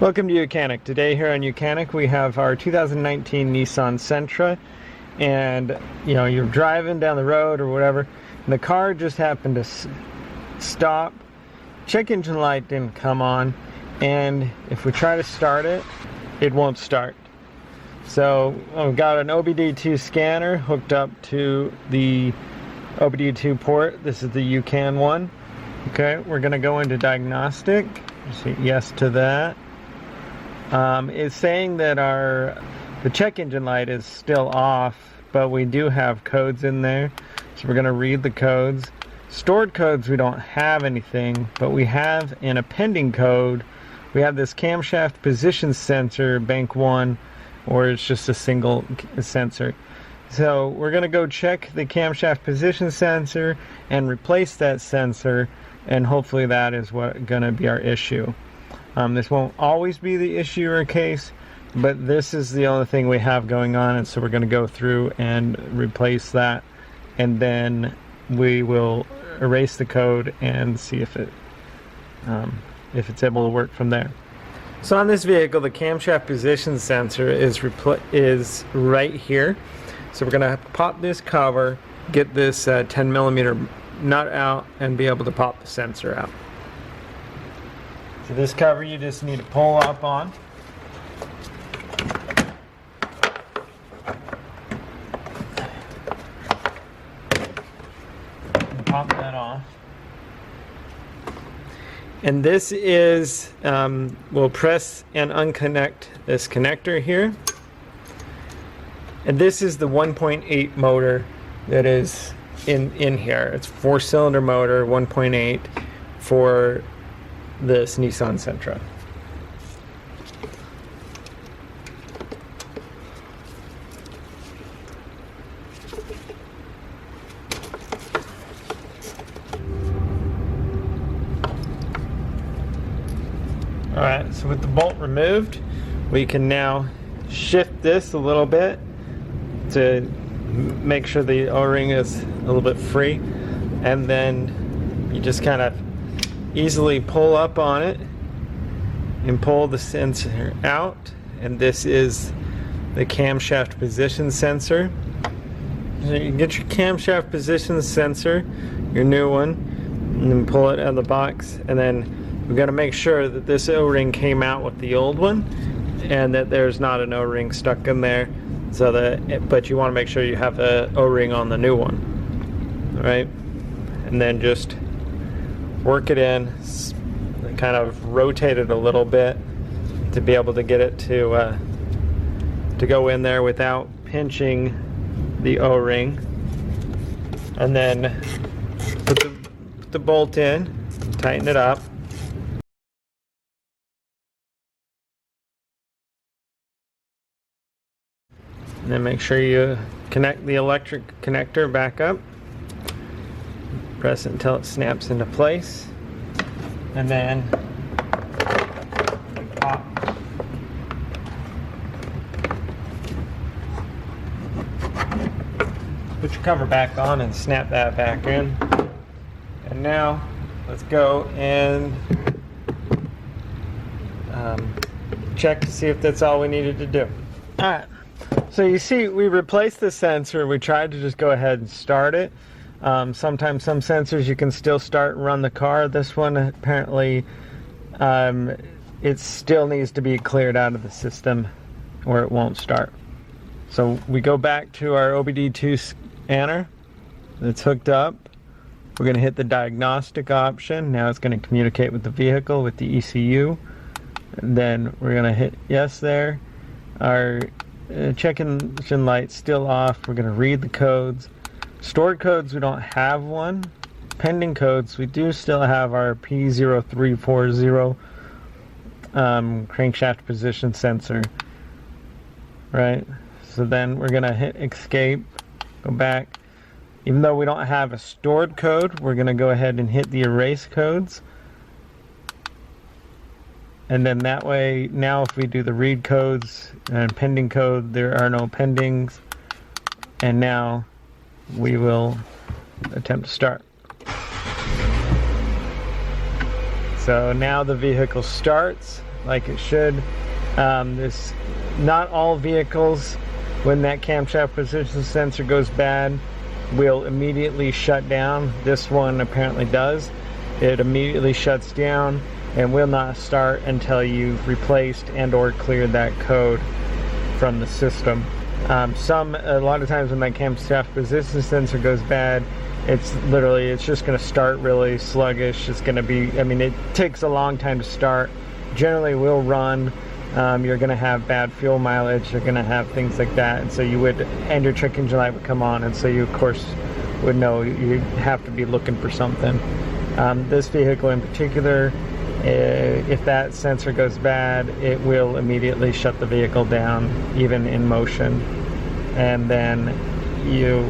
Welcome to YOUCANIC. Today here on YOUCANIC we have our 2019 Nissan Sentra, and you're driving down the road or whatever, and the car just happened to stop. Check engine light didn't come on, and if we try to start it, it won't start. So we've got an OBD2 scanner hooked up to the OBD2 port. This is the YOUCAN one. Okay, we're going to go into diagnostic. Just hit yes to that. It's saying that the check engine light is still off, but we do have codes in there, so we're going to read the codes. Stored codes, we don't have anything, but we have in a pending code, we have this camshaft position sensor, bank 1, or it's just a single sensor. So we're going to go check the camshaft position sensor and replace that sensor, and hopefully that is what going to be our issue. This won't always be the issue or case, but this is the only thing we have going on, and so we're going to go through and replace that, and then we will erase the code and see if it's able to work from there. So on this vehicle, the camshaft position sensor is right here. So we're going to pop this cover, get this 10mm nut out, and be able to pop the sensor out. So this cover you just need to pull up on. And pop that off. And this is, we'll press and unconnect this connector here. And this is the 1.8 motor that is in here. It's 4-cylinder motor, 1.8 for this Nissan Sentra. Alright, so with the bolt removed, we can now shift this a little bit to make sure the O-ring is a little bit free, and then you just kind of easily pull up on it and pull the sensor out. And this is the camshaft position sensor. So you get your camshaft position sensor, your new one, and then pull it out of the box, and then we've got to make sure that this O-ring came out with the old one and that there's not an O-ring stuck in there, so that, but you want to make sure you have the O-ring on the new one. All right, and then just work it in, kind of rotate it a little bit to be able to get it to go in there without pinching the O-ring, and then put the bolt in, tighten it up. And then make sure you connect the electric connector back up. Press it until it snaps into place, and then pop. Put your cover back on and snap that back in. And now let's go and check to see if that's all we needed to do. Alright, so you see we replaced the sensor. We tried to just go ahead and start it. Sometimes some sensors you can still start and run the car. This one apparently it still needs to be cleared out of the system or it won't start. So we go back to our OBD2 scanner that's hooked up. We're going to hit the diagnostic option. Now it's going to communicate with the vehicle with the ECU. And then we're going to hit yes there. Our check engine light's still off. We're going to read the codes. Stored codes, we don't have one. Pending codes, we do still have our P0340 crankshaft position sensor. Right? So then we're going to hit escape, go back. Even though we don't have a stored code, we're going to go ahead and hit the erase codes. And then that way, now if we do the read codes and pending code, there are no pendings. And now we will attempt to start. So now the vehicle starts. like it should. Not all vehicles, when that camshaft position sensor goes bad, will immediately shut down. This one apparently does. It immediately shuts down and will not start until you've replaced and or cleared that code from the system. A lot of times when that camshaft position sensor goes bad, it's just going to start really sluggish. It's going to be, I mean, it takes a long time to start. Generally will run. You're going to have bad fuel mileage. You're going to have things like that, and so and your check engine light would come on, and so you of course would know you have to be looking for something. This vehicle in particular, if that sensor goes bad, it will immediately shut the vehicle down, even in motion, and then you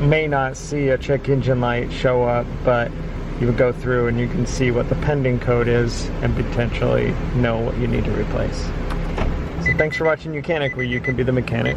may not see a check engine light show up, but you would go through and you can see what the pending code is and potentially know what you need to replace. So thanks for watching YOUCANIC, where you can be the mechanic.